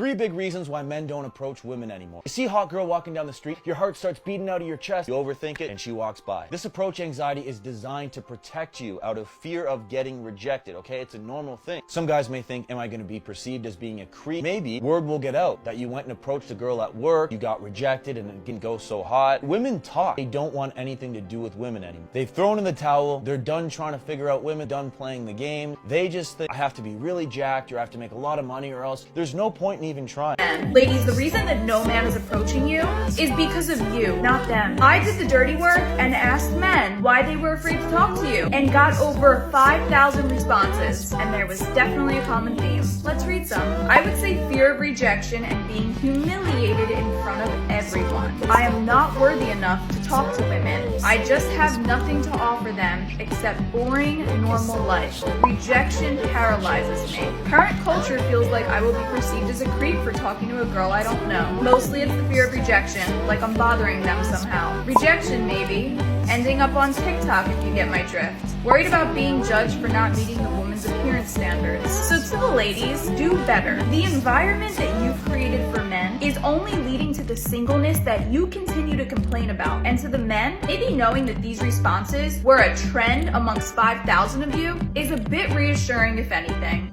3 big reasons why men don't approach women anymore. You see a hot girl walking down the street, your heart starts beating out of your chest, you overthink it, and she walks by. This approach anxiety is designed to protect you out of fear of getting rejected, okay? It's a normal thing. Some guys may think, am I gonna be perceived as being a creep? Maybe word will get out that you went and approached a girl at work, you got rejected, and it didn't go so hot. Women talk. They don't want anything to do with women anymore. They've thrown in the towel, they're done trying to figure out women, done playing the game. They just think, I have to be really jacked, or I have to make a lot of money, or else there's no point in even trying. Ladies, the reason that no man is approaching you is because of you, not them. I did the dirty work and asked men why they were afraid to talk to you and got over 5,000 responses, and there was definitely a common theme. Let's read some. I would say fear of rejection and being humiliated in front of everyone. I am not worthy enough to talk to women. I just have nothing to offer them except boring, normal life. Rejection paralyzes me. Current culture feels like I will be perceived as a creep for talking to a girl I don't know. Mostly it's the fear of rejection, like I'm bothering them somehow. Rejection, maybe. Ending up on TikTok, if you get my drift. Worried about being judged for not meeting the woman's appearance standards. So to the ladies, do better. The environment that you've created for men is only leading to the singleness that you continue to complain about. And to the men, maybe knowing that these responses were a trend amongst 5,000 of you is a bit reassuring, if anything.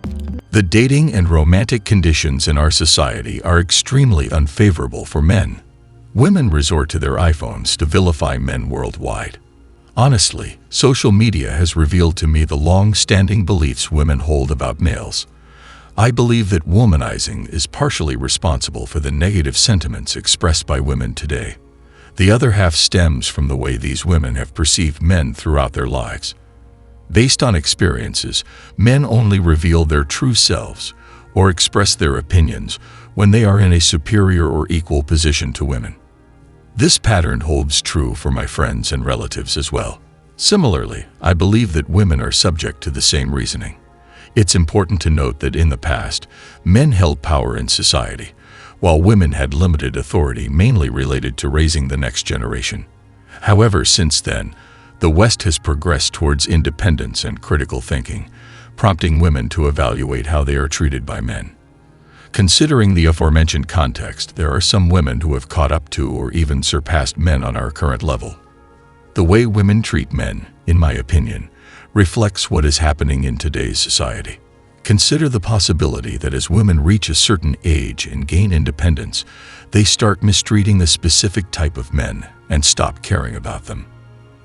The dating and romantic conditions in our society are extremely unfavorable for men. Women resort to their iPhones to vilify men worldwide. Honestly, social media has revealed to me the long-standing beliefs women hold about males. I believe that womanizing is partially responsible for the negative sentiments expressed by women today. The other half stems from the way these women have perceived men throughout their lives. Based on experiences, men only reveal their true selves or express their opinions when they are in a superior or equal position to women. This pattern holds true for my friends and relatives as well. Similarly, I believe that women are subject to the same reasoning. It's important to note that in the past, men held power in society, while women had limited authority mainly related to raising the next generation. However, since then, the West has progressed towards independence and critical thinking, prompting women to evaluate how they are treated by men. Considering the aforementioned context, there are some women who have caught up to or even surpassed men on our current level. The way women treat men, in my opinion, reflects what is happening in today's society. Consider the possibility that as women reach a certain age and gain independence, they start mistreating a specific type of men and stop caring about them.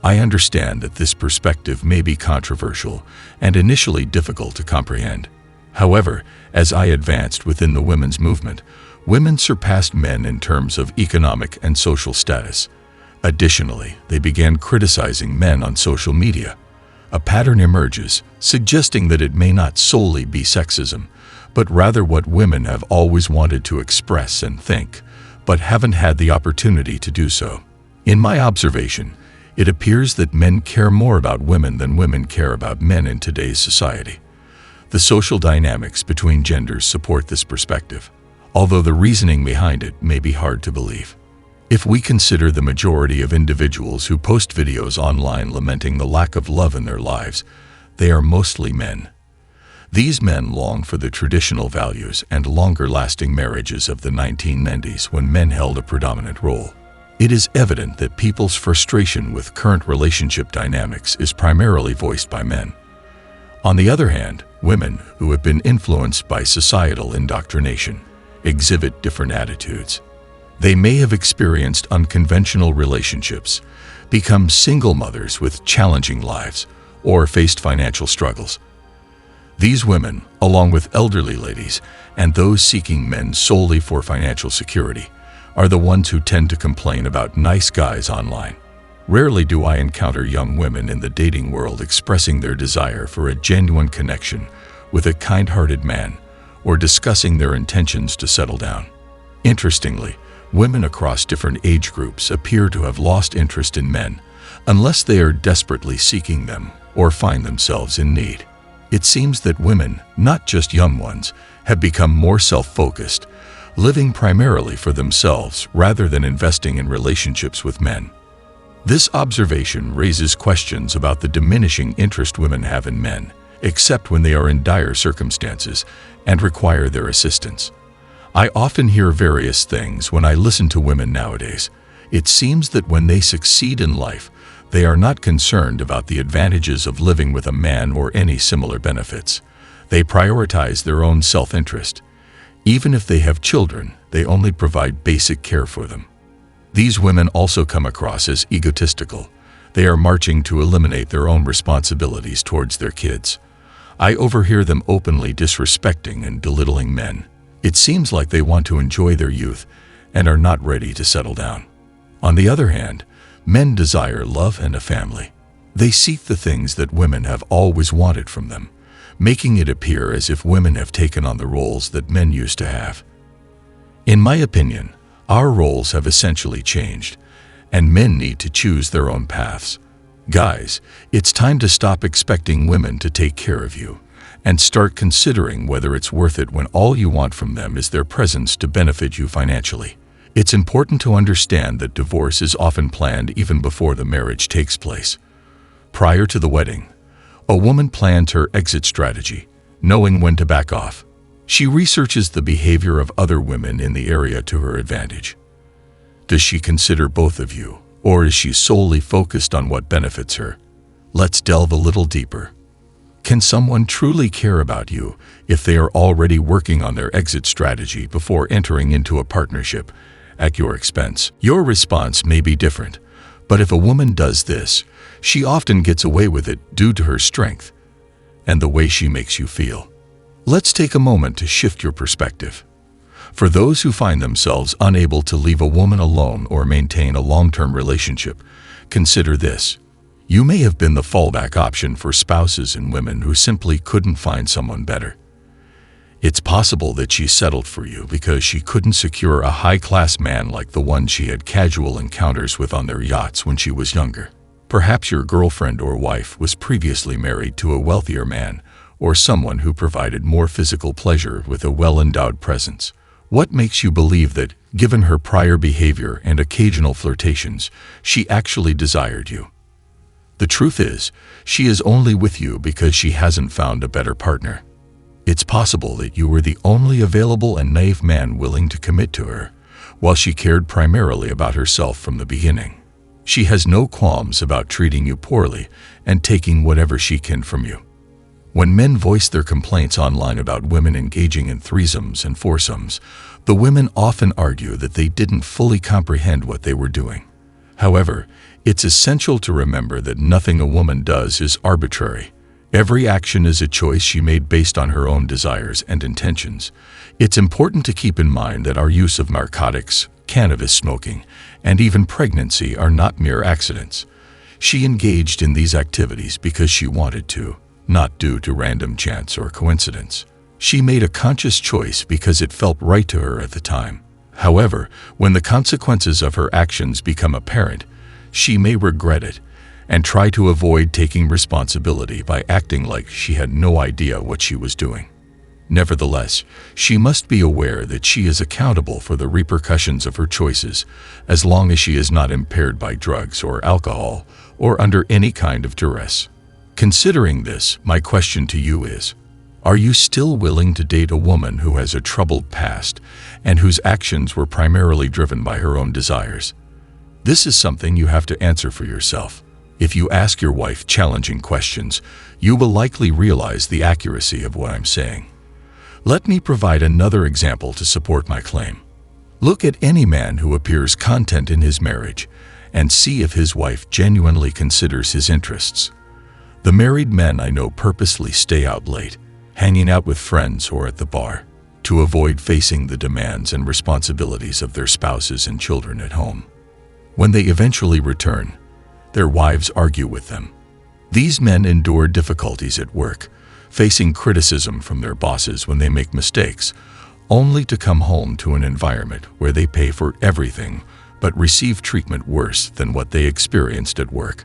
I understand that this perspective may be controversial and initially difficult to comprehend. However, as I advanced within the women's movement, women surpassed men in terms of economic and social status. Additionally, they began criticizing men on social media. A pattern emerges, suggesting that it may not solely be sexism, but rather what women have always wanted to express and think, but haven't had the opportunity to do so. In my observation, it appears that men care more about women than women care about men in today's society. The social dynamics between genders support this perspective, although the reasoning behind it may be hard to believe. If we consider the majority of individuals who post videos online lamenting the lack of love in their lives, they are mostly men. These men long for the traditional values and longer-lasting marriages of the 1990s when men held a predominant role. It is evident that people's frustration with current relationship dynamics is primarily voiced by men. On the other hand, women who have been influenced by societal indoctrination exhibit different attitudes. They may have experienced unconventional relationships, become single mothers with challenging lives, or faced financial struggles. These women, along with elderly ladies and those seeking men solely for financial security, are the ones who tend to complain about nice guys online. Rarely do I encounter young women in the dating world expressing their desire for a genuine connection with a kind-hearted man or discussing their intentions to settle down. Interestingly, women across different age groups appear to have lost interest in men unless they are desperately seeking them or find themselves in need. It seems that women, not just young ones, have become more self-focused, living primarily for themselves rather than investing in relationships with men. This observation raises questions about the diminishing interest women have in men, except when they are in dire circumstances and require their assistance. I often hear various things when I listen to women nowadays. It seems that when they succeed in life, they are not concerned about the advantages of living with a man or any similar benefits. They prioritize their own self-interest. Even if they have children, they only provide basic care for them. These women also come across as egotistical. They are marching to eliminate their own responsibilities towards their kids. I overhear them openly disrespecting and belittling men. It seems like they want to enjoy their youth and are not ready to settle down. On the other hand, men desire love and a family. They seek the things that women have always wanted from them, making it appear as if women have taken on the roles that men used to have. In my opinion, our roles have essentially changed, and men need to choose their own paths. Guys, it's time to stop expecting women to take care of you and start considering whether it's worth it when all you want from them is their presence to benefit you financially. It's important to understand that divorce is often planned even before the marriage takes place. Prior to the wedding, a woman plans her exit strategy, knowing when to back off. She researches the behavior of other women in the area to her advantage. Does she consider both of you, or is she solely focused on what benefits her? Let's delve a little deeper. Can someone truly care about you if they are already working on their exit strategy before entering into a partnership at your expense? Your response may be different, but if a woman does this, she often gets away with it due to her strength and the way she makes you feel. Let's take a moment to shift your perspective. For those who find themselves unable to leave a woman alone or maintain a long-term relationship, consider this. You may have been the fallback option for spouses and women who simply couldn't find someone better. It's possible that she settled for you because she couldn't secure a high-class man like the one she had casual encounters with on their yachts when she was younger. Perhaps your girlfriend or wife was previously married to a wealthier man or someone who provided more physical pleasure with a well-endowed presence. What makes you believe that, given her prior behavior and occasional flirtations, she actually desired you? The truth is, she is only with you because she hasn't found a better partner. It's possible that you were the only available and naive man willing to commit to her, while she cared primarily about herself from the beginning. She has no qualms about treating you poorly and taking whatever she can from you. When men voice their complaints online about women engaging in threesomes and foursomes, the women often argue that they didn't fully comprehend what they were doing. However, it's essential to remember that nothing a woman does is arbitrary. Every action is a choice she made based on her own desires and intentions. It's important to keep in mind that our use of narcotics, cannabis smoking, and even pregnancy are not mere accidents. She engaged in these activities because she wanted to, not due to random chance or coincidence. She made a conscious choice because it felt right to her at the time. However, when the consequences of her actions become apparent, she may regret it and try to avoid taking responsibility by acting like she had no idea what she was doing. Nevertheless, she must be aware that she is accountable for the repercussions of her choices as long as she is not impaired by drugs or alcohol or under any kind of duress. Considering this, my question to you is, are you still willing to date a woman who has a troubled past and whose actions were primarily driven by her own desires? This is something you have to answer for yourself. If you ask your wife challenging questions, you will likely realize the accuracy of what I'm saying. Let me provide another example to support my claim. Look at any man who appears content in his marriage and see if his wife genuinely considers his interests. The married men I know purposely stay out late, hanging out with friends or at the bar, to avoid facing the demands and responsibilities of their spouses and children at home. When they eventually return, their wives argue with them. These men endure difficulties at work, facing criticism from their bosses when they make mistakes, only to come home to an environment where they pay for everything but receive treatment worse than what they experienced at work.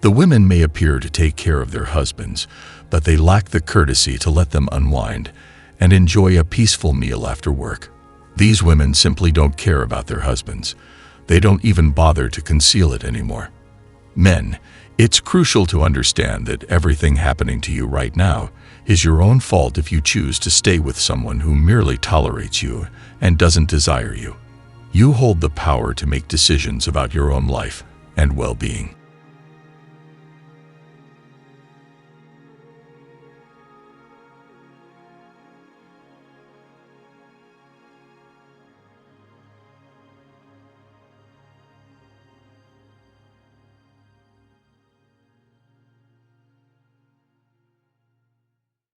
The women may appear to take care of their husbands, but they lack the courtesy to let them unwind and enjoy a peaceful meal after work. These women simply don't care about their husbands. They don't even bother to conceal it anymore. Men, it's crucial to understand that everything happening to you right now is your own fault if you choose to stay with someone who merely tolerates you and doesn't desire you. You hold the power to make decisions about your own life and well-being.